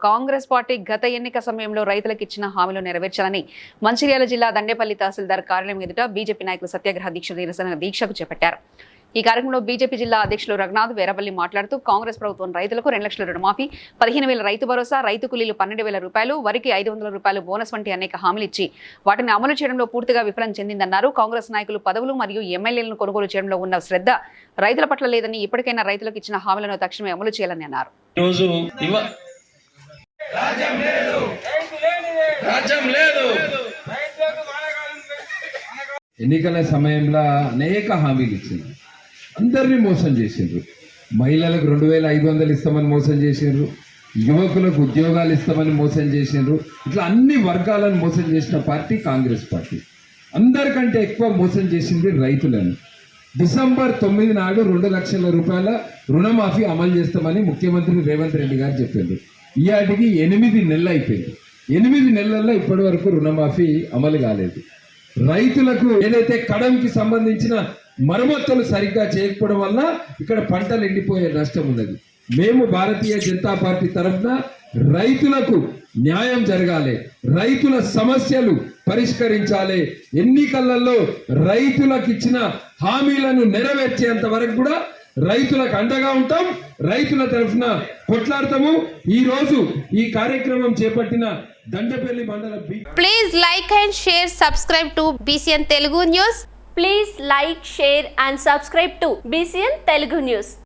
Congress party గత ఎన్నిక సమయంలో రైతులకు ఇచ్చిన హామీలు నెరవేర్చాలని మంచిర్యాల జిల్లా దండేపల్లి తహసీల్దార్ కార్యాలయం ఎదుట బీజేపీ నాయకులు సత్యాగ్రహ నిరసన దీక్షకు చేపట్టారు. ఈ కార్యక్రమంలో బీజేపీ జిల్లా అధ్యక్షులు రఘునాథ్ వేరపల్లి మాట్లాడుతూ కాంగ్రెస్ ప్రభుత్వం రైతులకు 2 లక్షల రుణమాఫీ, 15,000 రైతు భరోసా, రైతు కూలీలు 12,000 రూపాయలు, వరికి 500 రూపాయలు బోనస్ వంటి అనేక హామీలు ఇచ్చి వాటిని అమలు చేయడంలో పూర్తిగా విఫలం చెందిందన్నారు. కాంగ్రెస్ నాయకులు పదవులు మరియు ఎమ్మెల్యేలను కొనుగోలు చేయడంలో ఉన్న శ్రద్ధ రైతుల పట్ల లేదని, ఇప్పటికైనా రైతులకు ఇచ్చిన హామీలను తక్షణమే అమలు చేయాలని అన్నారు. ఎన్నికల సమయంలో అనేక హామీలు ఇచ్చింది, అందరినీ మోసం చేసిండ్రు. మహిళలకు 2,500 ఇస్తామని మోసం చేసిండ్రు, యువకులకు ఉద్యోగాలు ఇస్తామని మోసం చేసిండ్రు. ఇట్లా అన్ని వర్గాలను మోసం చేసిన పార్టీ కాంగ్రెస్ పార్టీ. అందరికంటే ఎక్కువ మోసం చేసింది రైతులను. డిసెంబర్ 9 నాడు 2 లక్షల రూపాయల రుణమాఫీ అమలు చేస్తామని ముఖ్యమంత్రి రేవంత్ రెడ్డి గారు చెప్పారు. ఈయాటికి 8 నెలలు అయిపోయింది. 8 నెలల్లో ఇప్పటి వరకు రుణమాఫీ అమలు కాలేదు. రైతులకు ఏదైతే కడంకి సంబంధించిన మరమ్మతులు సరిగ్గా చేయకపోవడం వల్ల ఇక్కడ పంటలు ఎండిపోయే నష్టం ఉన్నది. మేము భారతీయ జనతా పార్టీ తరఫున రైతులకు న్యాయం జరగాలి, రైతుల సమస్యలు పరిష్కరించాలి, ఎన్నికలలో రైతులకు ఇచ్చిన హామీలను నెరవేర్చేంత వరకు కూడా రైతులకు అండగా ఉంటాం, రైతుల తరఫున కొట్లాడతాము. ఈ రోజు ఈ కార్యక్రమం చేపట్టిన దండపల్లి మండల please like and share, subscribe to BCN Telugu News. Please like, share and subscribe to BCN Telugu News.